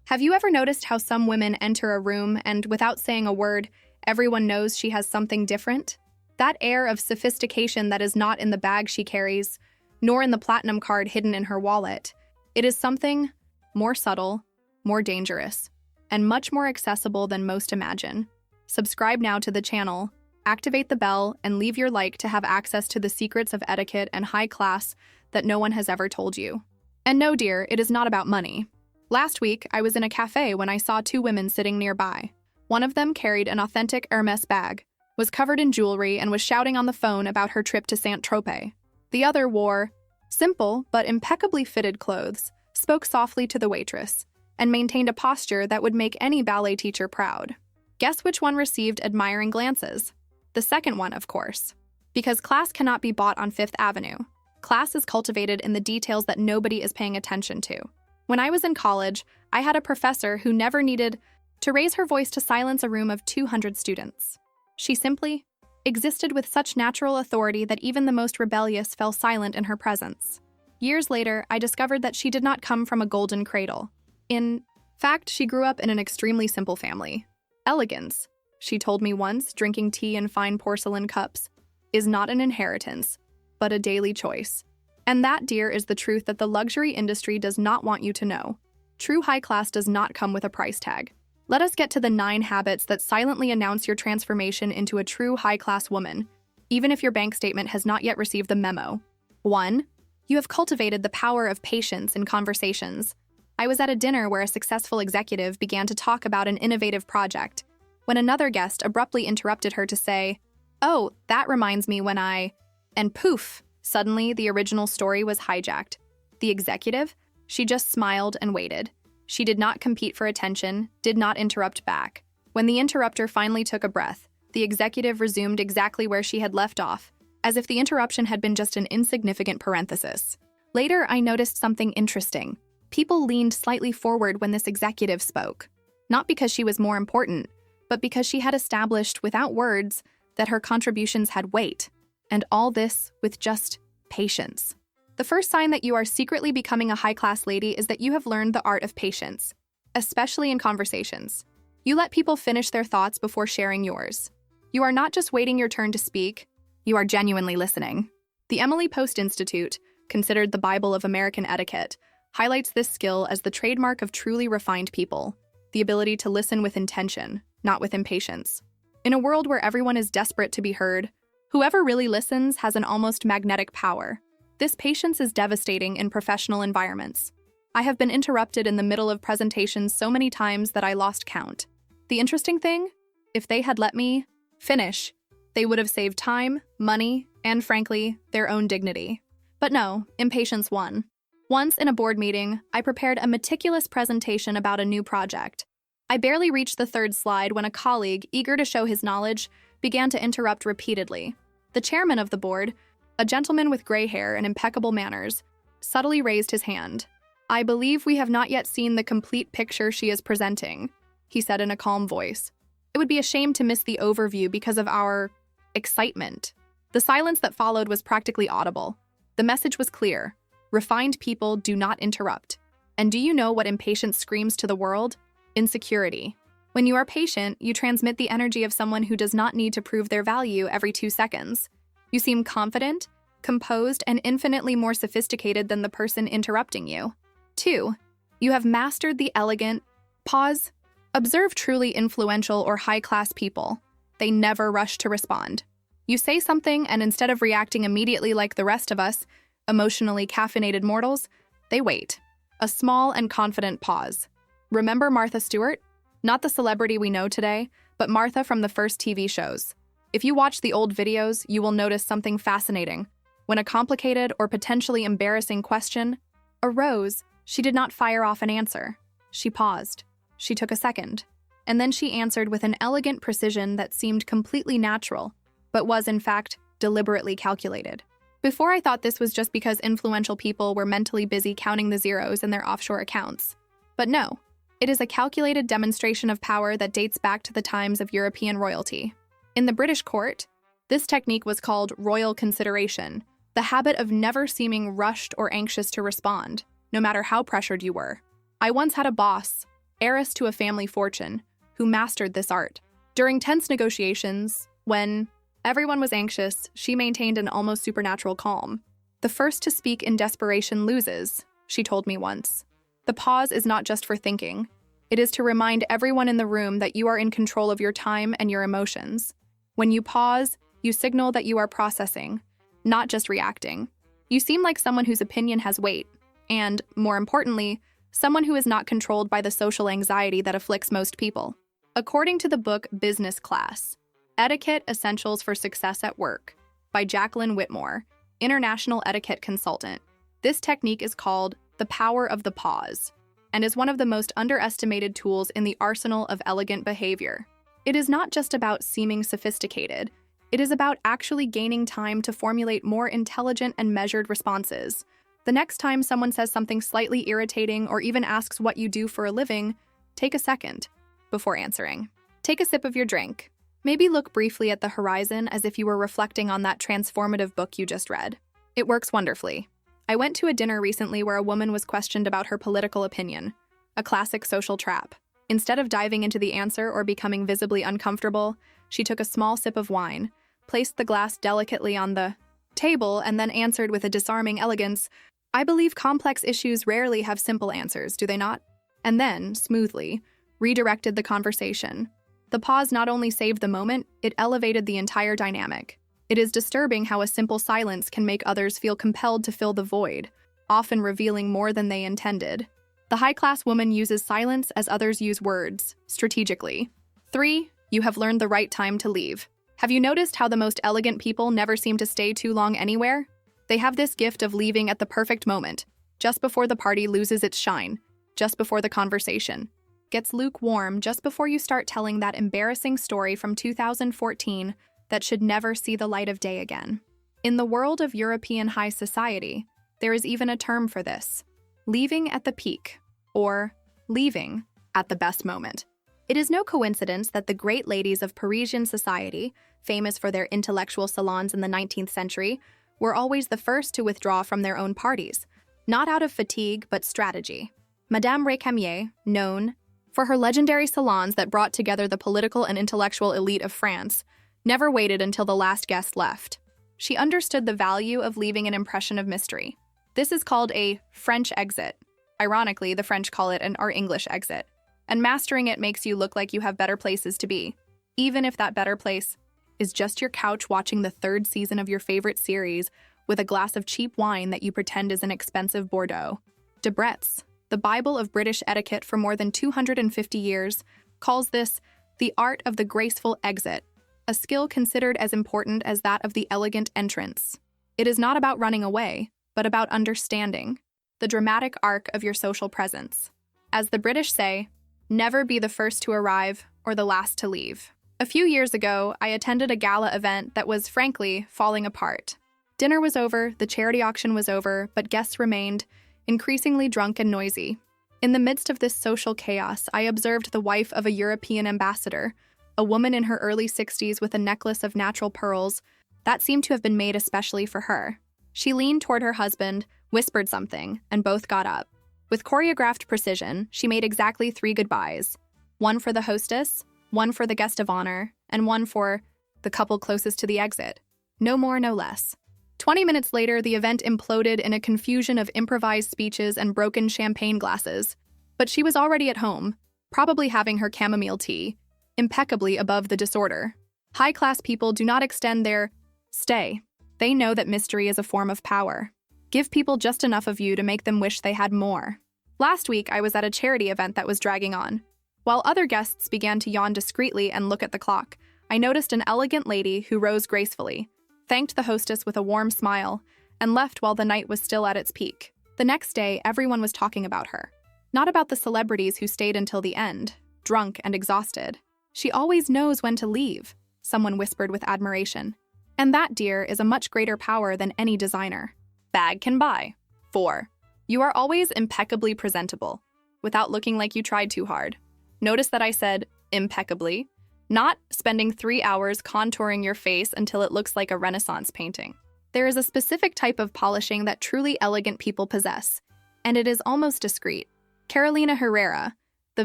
Have you ever noticed how some women enter a room and, without saying a word, everyone knows she has something different? That air of sophistication that is not in the bag she carries, nor in the platinum card hidden in her wallet. It is something more subtle, more dangerous, and much more accessible than most imagine. Subscribe now to the channel, activate the bell, and leave your like to have access to the secrets of etiquette and high class that no one has ever told you. And no, dear, it is not about money. Last week, I was in a cafe when I saw two women sitting nearby. One of them carried an authentic Hermes bag, was covered in jewelry, and was shouting on the phone about her trip to Saint-Tropez. The other wore simple but impeccably fitted clothes, spoke softly to the waitress, and maintained a posture that would make any ballet teacher proud. Guess which one received admiring glances? The second one, of course. Because class cannot be bought on Fifth Avenue. Class is cultivated in the details that nobody is paying attention to. When I was in college, I had a professor who never needed to raise her voice to silence a room of 200 students. She simply existed with such natural authority that even the most rebellious fell silent in her presence. Years later, I discovered that she did not come from a golden cradle. In fact, she grew up in an extremely simple family. Elegance, she told me once, drinking tea in fine porcelain cups, is not an inheritance, but a daily choice. And that, dear, is the truth that the luxury industry does not want you to know. True high class does not come with a price tag. Let us get to the 9 habits that silently announce your transformation into a true high-class woman, even if your bank statement has not yet received the memo. 1. You have cultivated the power of patience in conversations. I was at a dinner where a successful executive began to talk about an innovative project, when another guest abruptly interrupted her to say, "Oh, that reminds me when I..." And poof, suddenly the original story was hijacked. The executive? She just smiled and waited. She did not compete for attention, did not interrupt back. When the interrupter finally took a breath, the executive resumed exactly where she had left off, as if the interruption had been just an insignificant parenthesis. Later, I noticed something interesting. People leaned slightly forward when this executive spoke. Not because she was more important, but because she had established, without words, that her contributions had weight. And all this with just patience. The first sign that you are secretly becoming a high-class lady is that you have learned the art of patience, especially in conversations. You let people finish their thoughts before sharing yours. You are not just waiting your turn to speak, you are genuinely listening. The Emily Post Institute, considered the Bible of American etiquette, highlights this skill as the trademark of truly refined people, the ability to listen with intention, not with impatience. In a world where everyone is desperate to be heard, whoever really listens has an almost magnetic power. This patience is devastating in professional environments. I have been interrupted in the middle of presentations so many times that I lost count. The interesting thing? If they had let me finish, they would have saved time, money, and frankly, their own dignity. But no, impatience won. Once in a board meeting, I prepared a meticulous presentation about a new project. I barely reached the 3rd slide when a colleague, eager to show his knowledge, began to interrupt repeatedly. The chairman of the board, a gentleman with gray hair and impeccable manners, subtly raised his hand. "I believe we have not yet seen the complete picture she is presenting," he said in a calm voice. "It would be a shame to miss the overview because of our excitement." The silence that followed was practically audible. The message was clear. Refined people do not interrupt. And do you know what impatience screams to the world? Insecurity. When you are patient, you transmit the energy of someone who does not need to prove their value every 2 seconds. You seem confident, composed, and infinitely more sophisticated than the person interrupting you. 2. You have mastered the elegant pause. Observe truly influential or high-class people. They never rush to respond. You say something, and instead of reacting immediately like the rest of us, emotionally caffeinated mortals, they wait. A small and confident pause. Remember Martha Stewart? Not the celebrity we know today, but Martha from the first TV shows. If you watch the old videos, you will notice something fascinating. When a complicated or potentially embarrassing question arose, she did not fire off an answer. She paused. She took a second. And then she answered with an elegant precision that seemed completely natural, but was, in fact, deliberately calculated. Before, I thought this was just because influential people were mentally busy counting the zeros in their offshore accounts. But no, it is a calculated demonstration of power that dates back to the times of European royalty. In the British court, this technique was called royal consideration, the habit of never seeming rushed or anxious to respond, no matter how pressured you were. I once had a boss, heiress to a family fortune, who mastered this art. During tense negotiations, when everyone was anxious, she maintained an almost supernatural calm. "The first to speak in desperation loses," she told me once. The pause is not just for thinking. It is to remind everyone in the room that you are in control of your time and your emotions. When you pause, you signal that you are processing, not just reacting. You seem like someone whose opinion has weight, and, more importantly, someone who is not controlled by the social anxiety that afflicts most people. According to the book Business Class, Etiquette Essentials for Success at Work by Jacqueline Whitmore, international etiquette consultant, this technique is called the power of the pause and is one of the most underestimated tools in the arsenal of elegant behavior. It is not just about seeming sophisticated. It is about actually gaining time to formulate more intelligent and measured responses. The next time someone says something slightly irritating or even asks what you do for a living, take a second before answering. Take a sip of your drink. Maybe look briefly at the horizon as if you were reflecting on that transformative book you just read. It works wonderfully. I went to a dinner recently where a woman was questioned about her political opinion, a classic social trap. Instead of diving into the answer or becoming visibly uncomfortable, she took a small sip of wine, placed the glass delicately on the table, and then answered with a disarming elegance, "I believe complex issues rarely have simple answers, do they not?" And then, smoothly, redirected the conversation. The pause not only saved the moment, it elevated the entire dynamic. It is disturbing how a simple silence can make others feel compelled to fill the void, often revealing more than they intended. The high-class woman uses silence as others use words, strategically. 3. You have learned the right time to leave. Have you noticed how the most elegant people never seem to stay too long anywhere? They have this gift of leaving at the perfect moment, just before the party loses its shine, just before the conversation gets lukewarm, just before you start telling that embarrassing story from 2014 that should never see the light of day again. In the world of European high society, there is even a term for this: leaving at the peak, or leaving at the best moment. It is no coincidence that the great ladies of Parisian society, famous for their intellectual salons in the 19th century, were always the first to withdraw from their own parties, not out of fatigue but strategy. Madame Récamier, known for her legendary salons that brought together the political and intellectual elite of France, never waited until the last guest left. She understood the value of leaving an impression of mystery. This is called a French exit. Ironically, the French call it our English exit. And mastering it makes you look like you have better places to be, even if that better place is just your couch watching the 3rd season of your favorite series with a glass of cheap wine that you pretend is an expensive Bordeaux. Debrett's, the Bible of British etiquette for more than 250 years, calls this the art of the graceful exit, a skill considered as important as that of the elegant entrance. It is not about running away, but about understanding the dramatic arc of your social presence. As the British say, never be the first to arrive or the last to leave. A few years ago, I attended a gala event that was, frankly, falling apart. Dinner was over, the charity auction was over, but guests remained, increasingly drunk and noisy. In the midst of this social chaos, I observed the wife of a European ambassador, a woman in her early 60s with a necklace of natural pearls that seemed to have been made especially for her. She leaned toward her husband, whispered something, and both got up. With choreographed precision, she made exactly 3 goodbyes. One for the hostess, one for the guest of honor, and one for the couple closest to the exit. No more, no less. 20 minutes later, the event imploded in a confusion of improvised speeches and broken champagne glasses. But she was already at home, probably having her chamomile tea, impeccably above the disorder. High-class people do not extend their stay. They know that mystery is a form of power. Give people just enough of you to make them wish they had more. Last week, I was at a charity event that was dragging on. While other guests began to yawn discreetly and look at the clock, I noticed an elegant lady who rose gracefully, thanked the hostess with a warm smile, and left while the night was still at its peak. The next day, everyone was talking about her. Not about the celebrities who stayed until the end, drunk and exhausted. She always knows when to leave, someone whispered with admiration. And that, dear, is a much greater power than any designer bag can buy. 4. You are always impeccably presentable, without looking like you tried too hard. Notice that I said impeccably, not spending 3 hours contouring your face until it looks like a Renaissance painting. There is a specific type of polishing that truly elegant people possess, and it is almost discreet. Carolina Herrera, the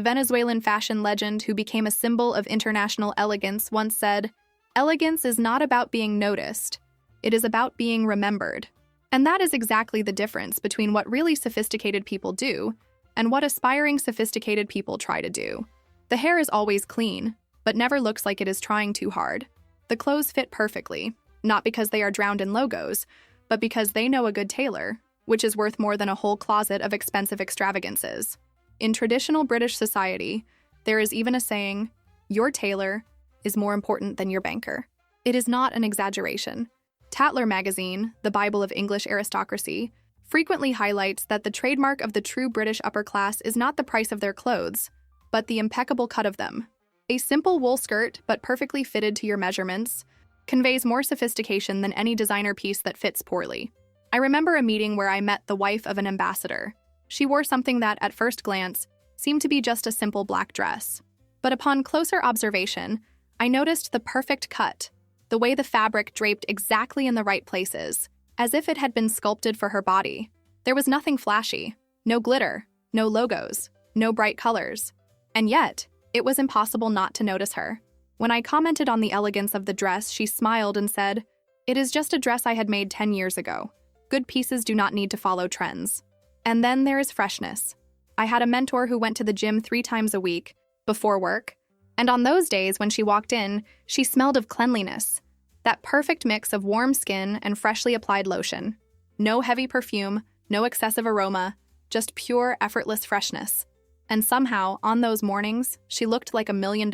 Venezuelan fashion legend who became a symbol of international elegance, once said, "Elegance is not about being noticed. It is about being remembered." And that is exactly the difference between what really sophisticated people do and what aspiring sophisticated people try to do. The hair is always clean, but never looks like it is trying too hard. The clothes fit perfectly, not because they are drowned in logos, but because they know a good tailor, which is worth more than a whole closet of expensive extravagances. In traditional British society, there is even a saying, "Your tailor is more important than your banker." It is not an exaggeration. Tatler magazine, the Bible of English aristocracy, frequently highlights that the trademark of the true British upper class is not the price of their clothes, but the impeccable cut of them. A simple wool skirt, but perfectly fitted to your measurements, conveys more sophistication than any designer piece that fits poorly. I remember a meeting where I met the wife of an ambassador. She wore something that, at first glance, seemed to be just a simple black dress. But upon closer observation, I noticed the perfect cut, the way the fabric draped exactly in the right places, as if it had been sculpted for her body. There was nothing flashy, no glitter, no logos, no bright colors. And yet, it was impossible not to notice her. When I commented on the elegance of the dress, she smiled and said, "It is just a dress I had made 10 years ago. Good pieces do not need to follow trends." And then there is freshness. I had a mentor who went to the gym 3 times a week, before work, and on those days when she walked in, she smelled of cleanliness. That perfect mix of warm skin and freshly applied lotion. No heavy perfume, no excessive aroma, just pure, effortless freshness. And somehow, on those mornings, she looked like $1 million.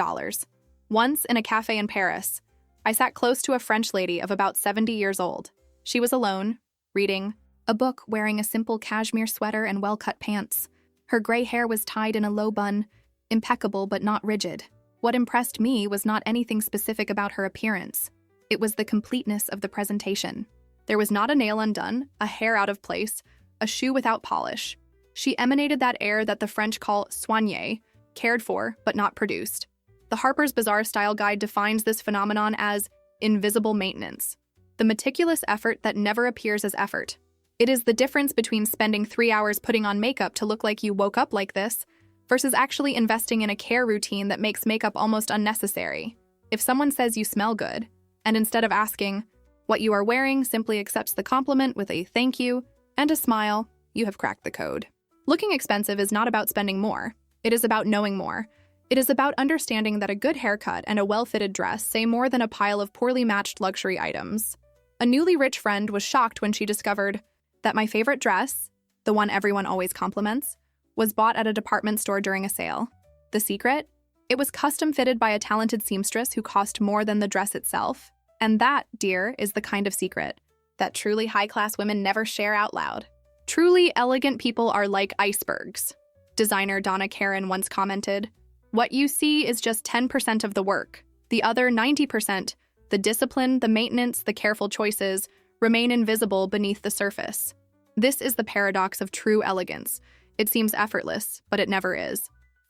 Once, in a cafe in Paris, I sat close to a French lady of about 70 years old. She was alone, reading a book, wearing a simple cashmere sweater and well-cut pants. Her gray hair was tied in a low bun, impeccable but not rigid. What impressed me was not anything specific about her appearance. It was the completeness of the presentation. There was not a nail undone, a hair out of place, a shoe without polish. She emanated that air that the French call soigné, cared for but not produced. The Harper's Bazaar style guide defines this phenomenon as invisible maintenance, the meticulous effort that never appears as effort. It is the difference between spending 3 hours putting on makeup to look like you woke up like this versus actually investing in a care routine that makes makeup almost unnecessary. If someone says you smell good, and instead of asking what you are wearing, simply accepts the compliment with a thank you and a smile, you have cracked the code. Looking expensive is not about spending more. It is about knowing more. It is about understanding that a good haircut and a well-fitted dress say more than a pile of poorly matched luxury items. A newly rich friend was shocked when she discovered that my favorite dress, the one everyone always compliments, was bought at a department store during a sale. The secret? It was custom fitted by a talented seamstress who cost more than the dress itself. And that, dear, is the kind of secret that truly high-class women never share out loud. Truly elegant people are like icebergs. Designer Donna Karan once commented, "What you see is just 10% of the work. The other 90%, the discipline, the maintenance, the careful choices, remain invisible beneath the surface." This is the paradox of true elegance. It seems effortless, but it never is.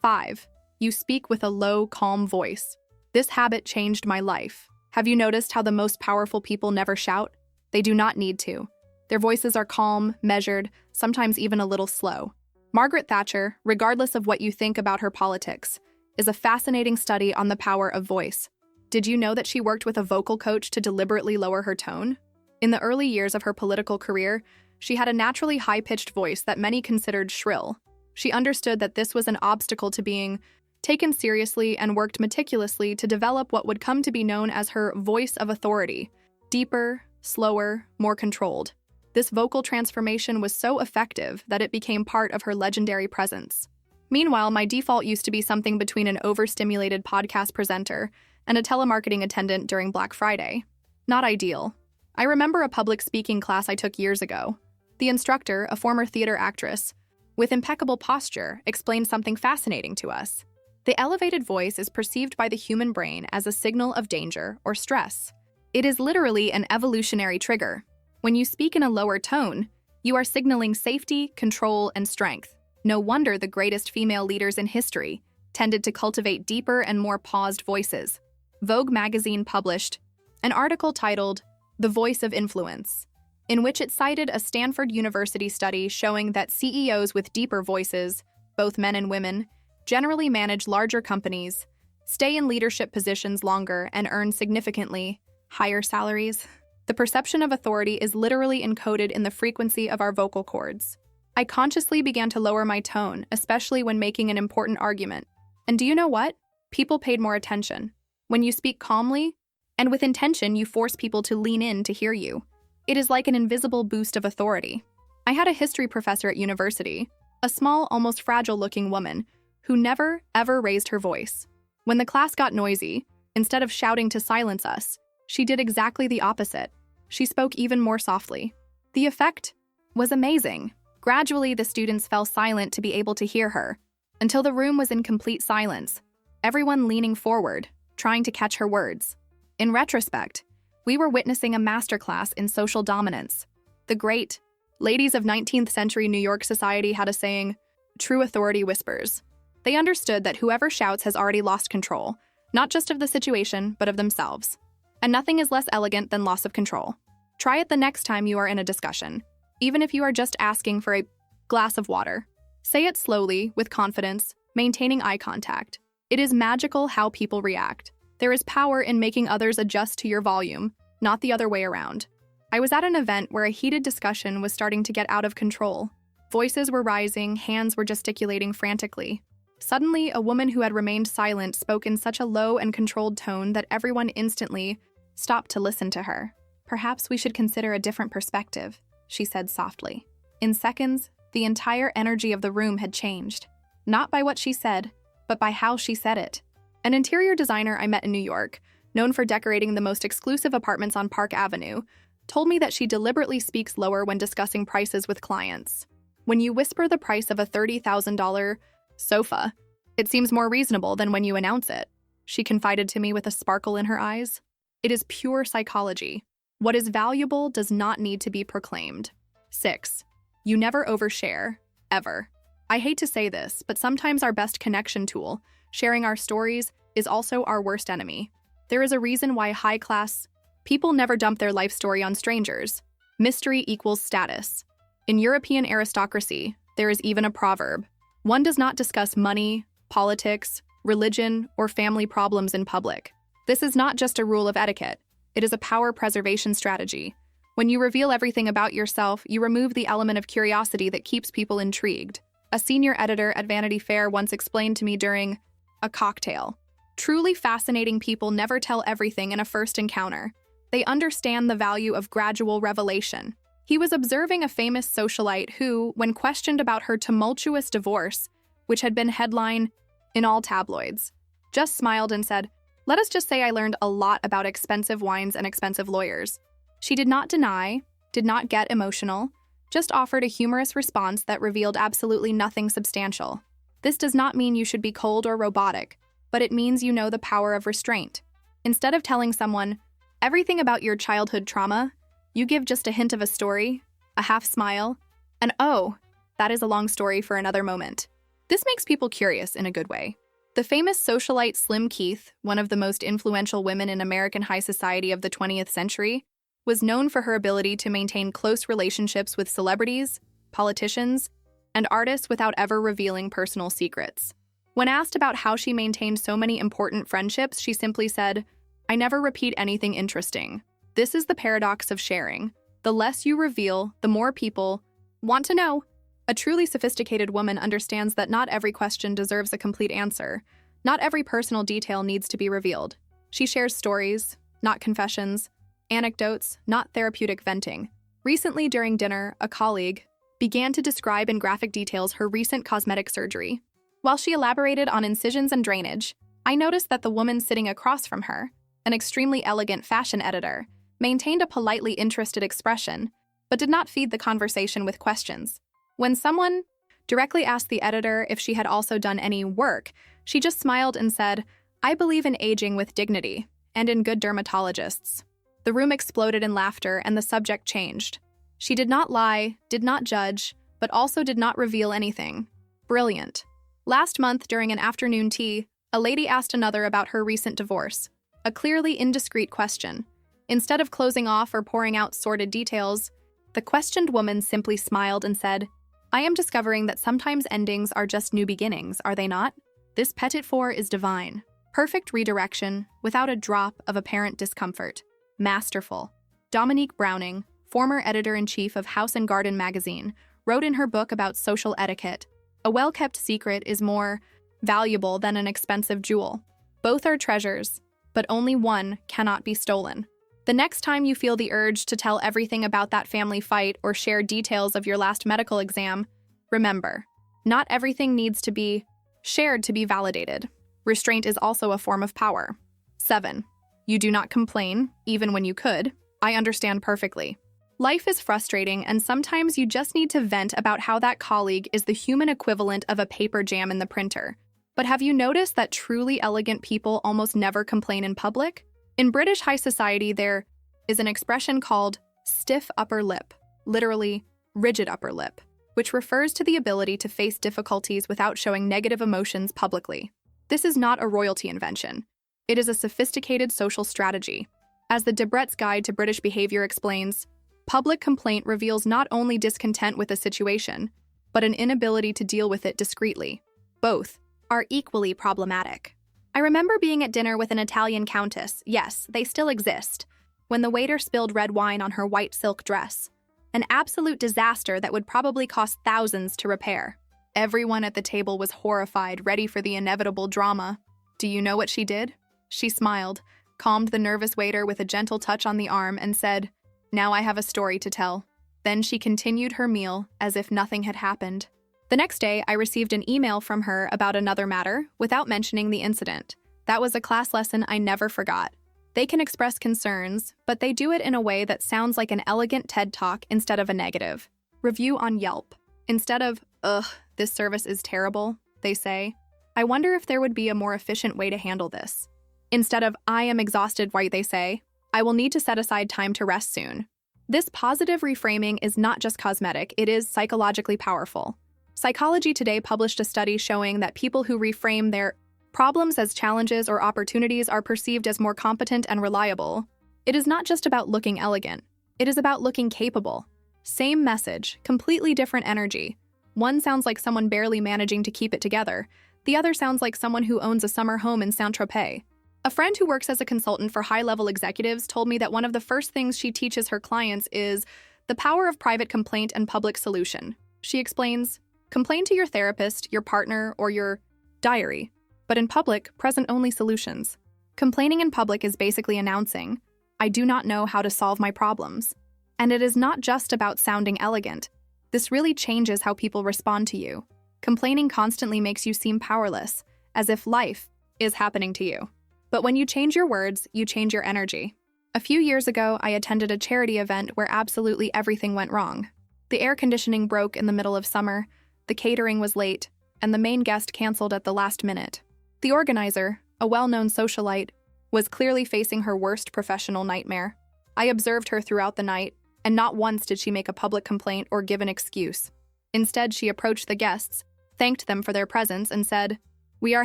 5. You speak with a low, calm voice. This habit changed my life. Have you noticed how the most powerful people never shout? They do not need to. Their voices are calm, measured, sometimes even a little slow. Margaret Thatcher, regardless of what you think about her politics, is a fascinating study on the power of voice. Did you know that she worked with a vocal coach to deliberately lower her tone? In the early years of her political career, she had a naturally high-pitched voice that many considered shrill. She understood that this was an obstacle to being taken seriously and worked meticulously to develop what would come to be known as her voice of authority, deeper, slower, more controlled. This vocal transformation was so effective that it became part of her legendary presence. Meanwhile, my default used to be something between an overstimulated podcast presenter and a telemarketing attendant during Black Friday. Not ideal. I remember a public speaking class I took years ago. The instructor, a former theater actress, with impeccable posture, explained something fascinating to us. The elevated voice is perceived by the human brain as a signal of danger or stress. It is literally an evolutionary trigger. When you speak in a lower tone, you are signaling safety, control, and strength. No wonder the greatest female leaders in history tended to cultivate deeper and more paused voices. Vogue magazine published an article titled "The Voice of Influence," in which it cited a Stanford University study showing that CEOs with deeper voices, both men and women, generally manage larger companies, stay in leadership positions longer, and earn significantly higher salaries. The perception of authority is literally encoded in the frequency of our vocal cords. I consciously began to lower my tone, especially when making an important argument. And do you know what? People paid more attention. When you speak calmly and with intention, you force people to lean in to hear you. It is like an invisible boost of authority. I had a history professor at university, a small, almost fragile-looking woman who never, ever raised her voice. When the class got noisy, instead of shouting to silence us, she did exactly the opposite. She spoke even more softly. The effect was amazing. Gradually, the students fell silent to be able to hear her, until the room was in complete silence, everyone leaning forward, trying to catch her words. In retrospect, we were witnessing a masterclass in social dominance. The great ladies of 19th century New York society had a saying, "True authority whispers." They understood that whoever shouts has already lost control, not just of the situation, but of themselves. And nothing is less elegant than loss of control. Try it the next time you are in a discussion, even if you are just asking for a glass of water. Say it slowly, with confidence, maintaining eye contact. It is magical how people react. There is power in making others adjust to your volume, not the other way around. I was at an event where a heated discussion was starting to get out of control. Voices were rising, hands were gesticulating frantically. Suddenly, a woman who had remained silent spoke in such a low and controlled tone that everyone instantly stopped to listen to her. "Perhaps we should consider a different perspective," she said softly. In seconds, the entire energy of the room had changed. Not by what she said, but by how she said it. An interior designer I met in New York, known for decorating the most exclusive apartments on Park Avenue, told me that she deliberately speaks lower when discussing prices with clients. When you whisper the price of a $30,000 sofa, it seems more reasonable than when you announce it, she confided to me with a sparkle in her eyes. It is pure psychology. What is valuable does not need to be proclaimed. 6. You never overshare, ever. I hate to say this, but sometimes our best connection tool, sharing our stories, is also our worst enemy. There is a reason why high-class people never dump their life story on strangers. Mystery equals status. In European aristocracy, there is even a proverb. One does not discuss money, politics, religion, or family problems in public. This is not just a rule of etiquette. It is a power preservation strategy. When you reveal everything about yourself, you remove the element of curiosity that keeps people intrigued. A senior editor at Vanity Fair once explained to me during a cocktail. Truly fascinating people never tell everything in a first encounter. They understand the value of gradual revelation. He was observing a famous socialite who, when questioned about her tumultuous divorce, which had been headline in all tabloids, just smiled and said, "Let us just say I learned a lot about expensive wines and expensive lawyers." She did not deny, did not get emotional, just offered a humorous response that revealed absolutely nothing substantial. This does not mean you should be cold or robotic, but it means you know the power of restraint. Instead of telling someone everything about your childhood trauma, you give just a hint of a story, a half smile, and oh, that is a long story for another moment. This makes people curious in a good way. The famous socialite Slim Keith, one of the most influential women in American high society of the 20th century, was known for her ability to maintain close relationships with celebrities, politicians, and artists without ever revealing personal secrets. When asked about how she maintained so many important friendships, she simply said, "I never repeat anything interesting." This is the paradox of sharing. The less you reveal, the more people want to know. A truly sophisticated woman understands that not every question deserves a complete answer. Not every personal detail needs to be revealed. She shares stories, not confessions, anecdotes, not therapeutic venting. Recently, during dinner, a colleague began to describe in graphic details her recent cosmetic surgery. While she elaborated on incisions and drainage, I noticed that the woman sitting across from her, an extremely elegant fashion editor, maintained a politely interested expression, but did not feed the conversation with questions. When someone directly asked the editor if she had also done any work, she just smiled and said, "I believe in aging with dignity, and in good dermatologists." The room exploded in laughter and the subject changed. She did not lie, did not judge, but also did not reveal anything. Brilliant. Last month, during an afternoon tea, a lady asked another about her recent divorce. A clearly indiscreet question. Instead of closing off or pouring out sordid details, the questioned woman simply smiled and said, "I am discovering that sometimes endings are just new beginnings, are they not?" This petit four is divine. Perfect redirection without a drop of apparent discomfort. Masterful. Dominique Browning, former editor-in-chief of House and Garden magazine, wrote in her book about social etiquette, "A well-kept secret is more valuable than an expensive jewel. Both are treasures, but only one cannot be stolen." The next time you feel the urge to tell everything about that family fight or share details of your last medical exam, remember, not everything needs to be shared to be validated. Restraint is also a form of power. 7. You do not complain, even when you could. I understand perfectly. Life is frustrating, and sometimes you just need to vent about how that colleague is the human equivalent of a paper jam in the printer. But have you noticed that truly elegant people almost never complain in public? In British high society, there is an expression called stiff upper lip, literally rigid upper lip, which refers to the ability to face difficulties without showing negative emotions publicly. This is not a royalty invention. It is a sophisticated social strategy. As the Debrett's Guide to British Behavior explains, public complaint reveals not only discontent with a situation, but an inability to deal with it discreetly. Both are equally problematic. I remember being at dinner with an Italian countess, yes, they still exist, when the waiter spilled red wine on her white silk dress. An absolute disaster that would probably cost thousands to repair. Everyone at the table was horrified, ready for the inevitable drama. Do you know what she did? She smiled, calmed the nervous waiter with a gentle touch on the arm, and said, "Now I have a story to tell." Then she continued her meal as if nothing had happened. The next day, I received an email from her about another matter without mentioning the incident. That was a class lesson I never forgot. They can express concerns, but they do it in a way that sounds like an elegant TED Talk instead of a negative. Review on Yelp. Instead of, "Ugh, this service is terrible," they say, "I wonder if there would be a more efficient way to handle this." Instead of, "I am exhausted," they say, "I will need to set aside time to rest soon." This positive reframing is not just cosmetic, it is psychologically powerful. Psychology Today published a study showing that people who reframe their problems as challenges or opportunities are perceived as more competent and reliable. It is not just about looking elegant. It is about looking capable. Same message, completely different energy. One sounds like someone barely managing to keep it together. The other sounds like someone who owns a summer home in Saint-Tropez. A friend who works as a consultant for high-level executives told me that one of the first things she teaches her clients is the power of private complaint and public solution. She explains, complain to your therapist, your partner, or your diary. But in public, present only solutions. Complaining in public is basically announcing, I do not know how to solve my problems. And it is not just about sounding elegant. This really changes how people respond to you. Complaining constantly makes you seem powerless, as if life is happening to you. But when you change your words, you change your energy. A few years ago, I attended a charity event where absolutely everything went wrong. The air conditioning broke in the middle of summer, the catering was late, and the main guest canceled at the last minute. The organizer, a well-known socialite, was clearly facing her worst professional nightmare. I observed her throughout the night, and not once did she make a public complaint or give an excuse. Instead, she approached the guests, thanked them for their presence, and said, "We are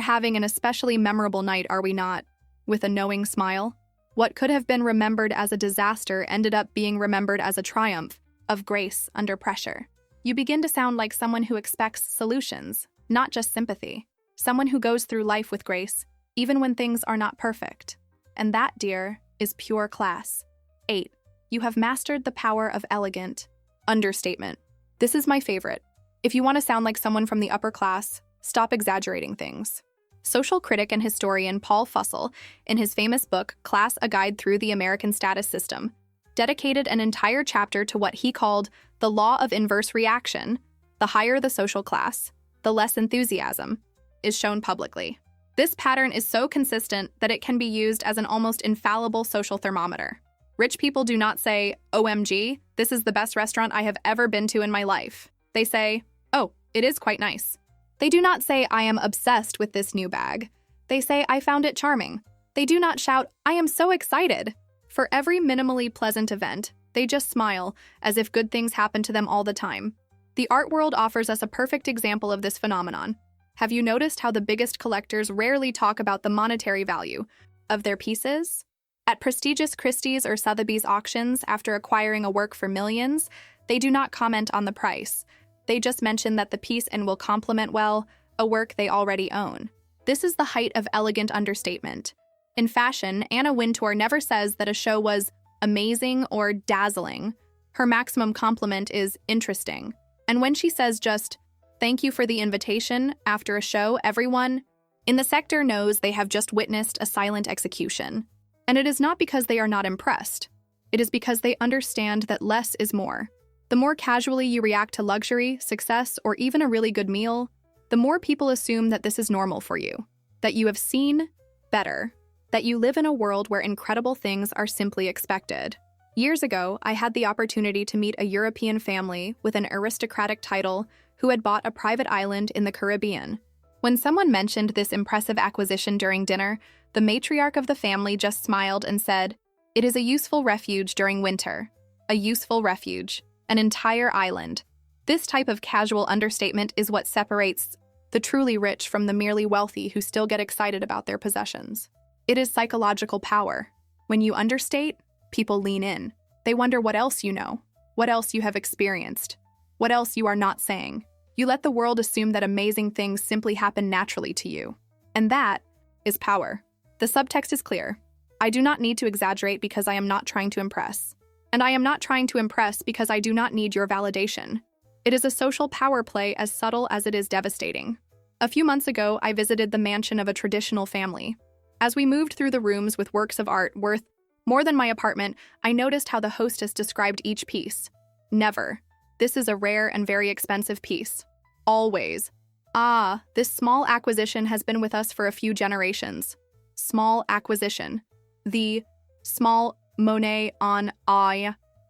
having an especially memorable night, are we not?" With a knowing smile. What could have been remembered as a disaster ended up being remembered as a triumph of grace under pressure. You begin to sound like someone who expects solutions, not just sympathy. Someone who goes through life with grace, even when things are not perfect. And that, dear, is pure class. 8. You have mastered the power of elegant understatement. This is my favorite. If you want to sound like someone from the upper class, stop exaggerating things. Social critic and historian Paul Fussell, in his famous book, Class: A Guide Through the American Status System, dedicated an entire chapter to what he called the law of inverse reaction. The higher the social class, the less enthusiasm is shown publicly. This pattern is so consistent that it can be used as an almost infallible social thermometer. Rich people do not say, "OMG, this is the best restaurant I have ever been to in my life." They say, "Oh, it is quite nice." They do not say, "I am obsessed with this new bag." They say, "I found it charming." They do not shout, "I am so excited." For every minimally pleasant event, they just smile, as if good things happen to them all the time. The art world offers us a perfect example of this phenomenon. Have you noticed how the biggest collectors rarely talk about the monetary value of their pieces? At prestigious Christie's or Sotheby's auctions, after acquiring a work for millions, they do not comment on the price. They just mention that the piece and will complement well a work they already own. This is the height of elegant understatement. In fashion, Anna Wintour never says that a show was amazing or dazzling. Her maximum compliment is interesting. And when she says just, "Thank you for the invitation," after a show, everyone in the sector knows they have just witnessed a silent execution. And it is not because they are not impressed. It is because they understand that less is more. The more casually you react to luxury, success, or even a really good meal, the more people assume that this is normal for you, that you have seen better, that you live in a world where incredible things are simply expected. Years ago, I had the opportunity to meet a European family with an aristocratic title who had bought a private island in the Caribbean. When someone mentioned this impressive acquisition during dinner, the matriarch of the family just smiled and said, "It is a useful refuge during winter. A useful refuge. An entire island." This type of casual understatement is what separates the truly rich from the merely wealthy who still get excited about their possessions. It is psychological power. When you understate, people lean in. They wonder what else you know, what else you have experienced, what else you are not saying. You let the world assume that amazing things simply happen naturally to you. And that is power. The subtext is clear. I do not need to exaggerate because I am not trying to impress. And I am not trying to impress because I do not need your validation. It is a social power play as subtle as it is devastating. A few months ago, I visited the mansion of a traditional family. As we moved through the rooms with works of art worth more than my apartment, I noticed how the hostess described each piece. Never. This is a rare and very expensive piece. Always. Ah, this small acquisition has been with us for a few generations. Small acquisition. The small Monet on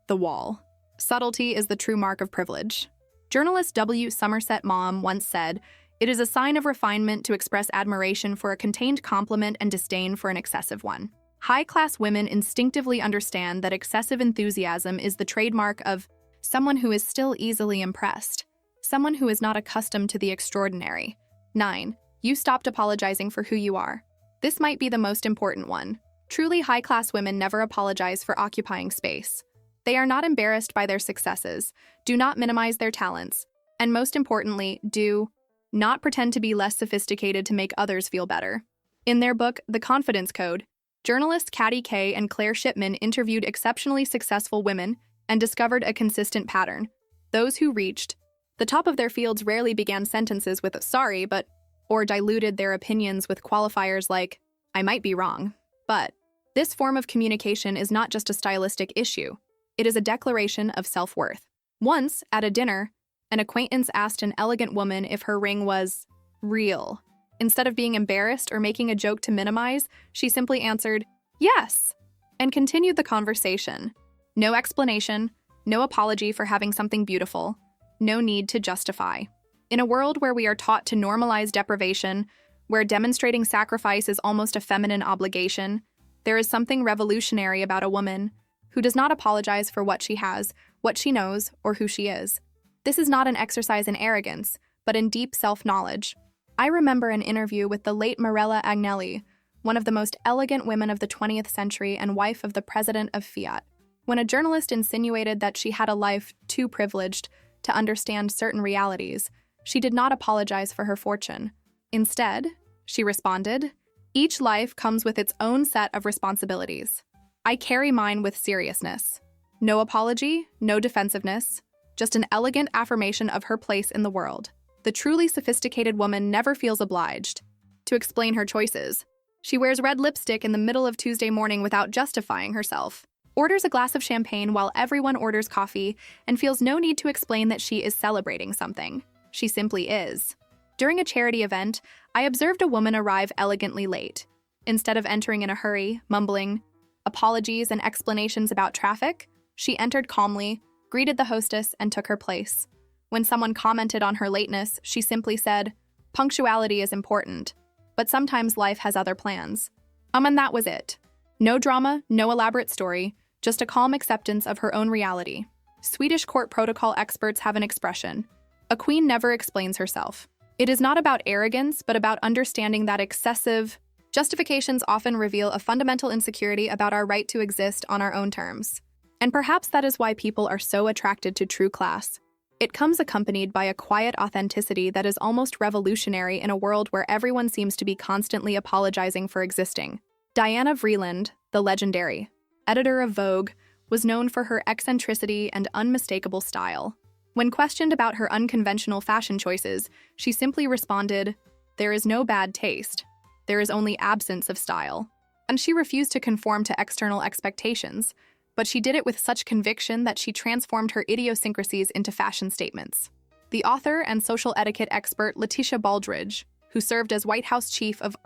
the wall. Subtlety is the true mark of privilege. Journalist W. Somerset Maugham once said, "It is a sign of refinement to express admiration for a contained compliment and disdain for an excessive one." High-class women instinctively understand that excessive enthusiasm is the trademark of someone who is still easily impressed, someone who is not accustomed to the extraordinary. 9. You stopped apologizing for who you are. This might be the most important one. Truly high-class women never apologize for occupying space. They are not embarrassed by their successes, do not minimize their talents, and most importantly, do not pretend to be less sophisticated to make others feel better. In their book, The Confidence Code, journalists Katty Kay and Claire Shipman interviewed exceptionally successful women and discovered a consistent pattern. Those who reached the top of their fields rarely began sentences with "sorry, but," or diluted their opinions with qualifiers like "I might be wrong." But this form of communication is not just a stylistic issue. It is a declaration of self-worth. Once, at a dinner, an acquaintance asked an elegant woman if her ring was real. Instead of being embarrassed or making a joke to minimize, she simply answered, "Yes," and continued the conversation. No explanation, no apology for having something beautiful, no need to justify. In a world where we are taught to normalize deprivation, where demonstrating sacrifice is almost a feminine obligation, there is something revolutionary about a woman who does not apologize for what she has, what she knows, or who she is. This is not an exercise in arrogance, but in deep self-knowledge. I remember an interview with the late Mirella Agnelli, one of the most elegant women of the 20th century and wife of the president of Fiat. When a journalist insinuated that she had a life too privileged to understand certain realities, she did not apologize for her fortune. Instead, she responded, "Each life comes with its own set of responsibilities. I carry mine with seriousness. No apology, no defensiveness, just an elegant affirmation of her place in the world." The truly sophisticated woman never feels obliged to explain her choices. She wears red lipstick in the middle of Tuesday morning without justifying herself, orders a glass of champagne while everyone orders coffee, and feels no need to explain that she is celebrating something. She simply is. During a charity event, I observed a woman arrive elegantly late. Instead of entering in a hurry, mumbling apologies and explanations about traffic, she entered calmly, greeted the hostess, and took her place. When someone commented on her lateness, she simply said, "Punctuality is important, but sometimes life has other plans." And that was it. No drama, no elaborate story, just a calm acceptance of her own reality. Swedish court protocol experts have an expression: "A queen never explains herself." It is not about arrogance, but about understanding that excessive justifications often reveal a fundamental insecurity about our right to exist on our own terms. And perhaps that is why people are so attracted to true class. It comes accompanied by a quiet authenticity that is almost revolutionary in a world where everyone seems to be constantly apologizing for existing. Diana Vreeland, the legendary editor of Vogue, was known for her eccentricity and unmistakable style. When questioned about her unconventional fashion choices, she simply responded, "There is no bad taste. There is only absence of style." And she refused to conform to external expectations, but she did it with such conviction that she transformed her idiosyncrasies into fashion statements. The author and social etiquette expert Letitia Baldridge, who served as White House chief of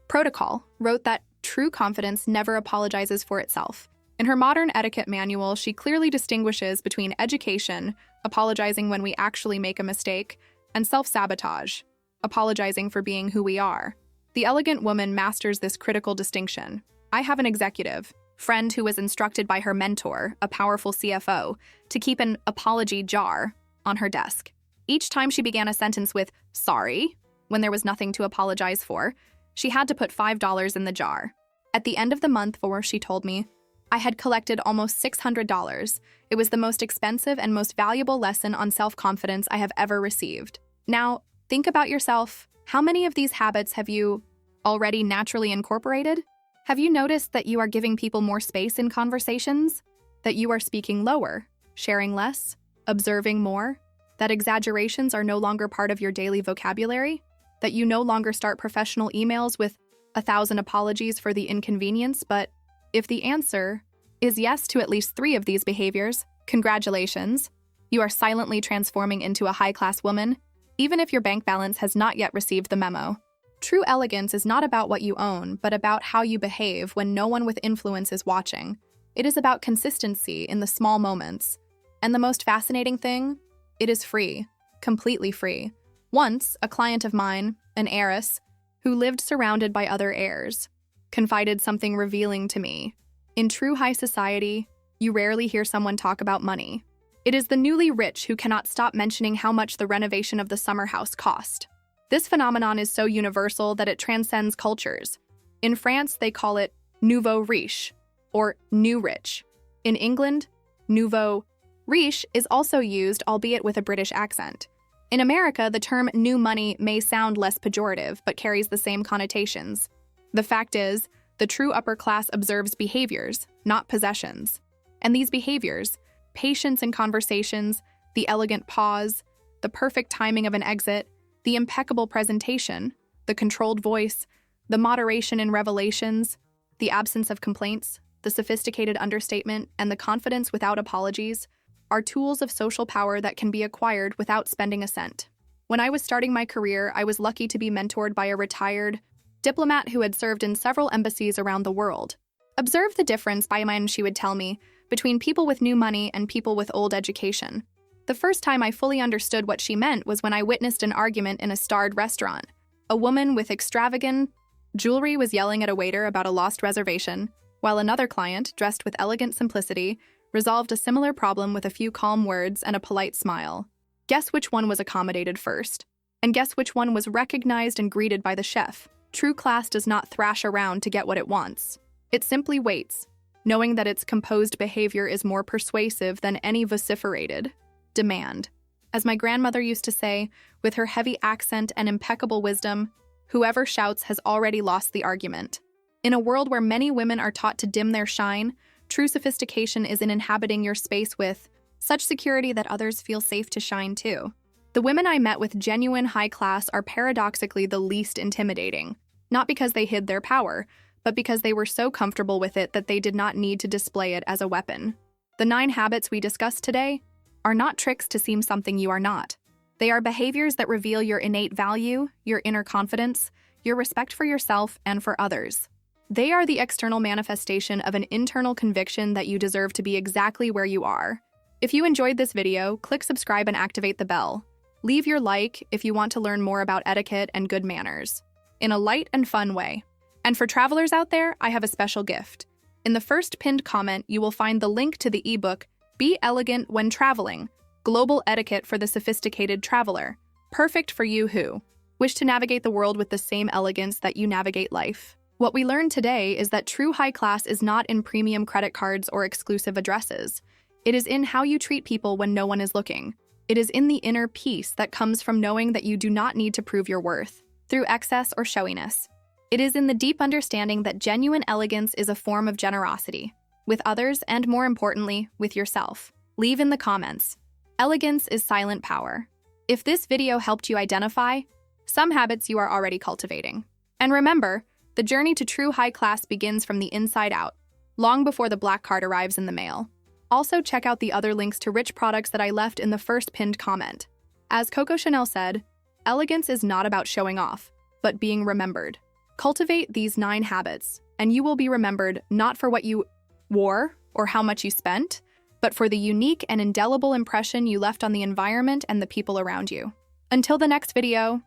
Protocol, wrote that true confidence never apologizes for itself. In her modern etiquette manual, she clearly distinguishes between education, apologizing when we actually make a mistake, and self-sabotage, apologizing for being who we are. The elegant woman masters this critical distinction. I have an executive friend who was instructed by her mentor, a powerful CFO, to keep an apology jar on her desk. Each time she began a sentence with "sorry," when there was nothing to apologize for, she had to put $5 in the jar. At the end of the month, she told me, I had collected almost $600. It was the most expensive and most valuable lesson on self-confidence I have ever received. Now, think about yourself. How many of these habits have you already naturally incorporated? Have you noticed that you are giving people more space in conversations? That you are speaking lower, sharing less, observing more? That exaggerations are no longer part of your daily vocabulary? That you no longer start professional emails with 1,000 apologies for the inconvenience, but if the answer is yes to at least 3 of these behaviors, congratulations. You are silently transforming into a high-class woman, even if your bank balance has not yet received the memo. True elegance is not about what you own, but about how you behave when no one with influence is watching. It is about consistency in the small moments. And the most fascinating thing? It is free, completely free. Once, a client of mine, an heiress, who lived surrounded by other heirs, confided something revealing to me. In true high society, you rarely hear someone talk about money. It is the newly rich who cannot stop mentioning how much the renovation of the summer house cost. This phenomenon is so universal that it transcends cultures. In France, they call it nouveau riche, or new rich. In England, nouveau riche is also used, albeit with a British accent. In America, the term new money may sound less pejorative, but carries the same connotations. The fact is, the true upper class observes behaviors, not possessions. And these behaviors, patience in conversations, the elegant pause, the perfect timing of an exit, the impeccable presentation, the controlled voice, the moderation in revelations, the absence of complaints, the sophisticated understatement, and the confidence without apologies, are tools of social power that can be acquired without spending a cent. When I was starting my career, I was lucky to be mentored by a retired diplomat who had served in several embassies around the world. Observe the difference, by mine, she would tell me, between people with new money and people with old education. The first time I fully understood what she meant was when I witnessed an argument in a starred restaurant. A woman with extravagant jewelry was yelling at a waiter about a lost reservation, while another client, dressed with elegant simplicity, resolved a similar problem with a few calm words and a polite smile. Guess which one was accommodated first? And guess which one was recognized and greeted by the chef? True class does not thrash around to get what it wants. It simply waits, knowing that its composed behavior is more persuasive than any vociferated demand. As my grandmother used to say, with her heavy accent and impeccable wisdom, whoever shouts has already lost the argument. In a world where many women are taught to dim their shine, true sophistication is in inhabiting your space with such security that others feel safe to shine too. The women I met with genuine high class are paradoxically the least intimidating, not because they hid their power, but because they were so comfortable with it that they did not need to display it as a weapon. The 9 habits we discussed today are not tricks to seem something you are not. They are behaviors that reveal your innate value, your inner confidence, your respect for yourself and for others. They are the external manifestation of an internal conviction that you deserve to be exactly where you are. If you enjoyed this video, click subscribe and activate the bell. Leave your like if you want to learn more about etiquette and good manners, in a light and fun way. And for travelers out there, I have a special gift. In the first pinned comment, you will find the link to the ebook, Be Elegant When Traveling, Global Etiquette for the Sophisticated Traveler. Perfect for you who wish to navigate the world with the same elegance that you navigate life. What we learned today is that true high class is not in premium credit cards or exclusive addresses. It is in how you treat people when no one is looking. It is in the inner peace that comes from knowing that you do not need to prove your worth through excess or showiness. It is in the deep understanding that genuine elegance is a form of generosity, with others and, more importantly, with yourself. Leave in the comments. Elegance is silent power. If this video helped you identify some habits you are already cultivating. And remember, the journey to true high class begins from the inside out, long before the black card arrives in the mail. Also, check out the other links to rich products that I left in the first pinned comment. As Coco Chanel said, elegance is not about showing off, but being remembered. Cultivate these 9 habits, and you will be remembered not for what you wore or how much you spent, but for the unique and indelible impression you left on the environment and the people around you. Until the next video,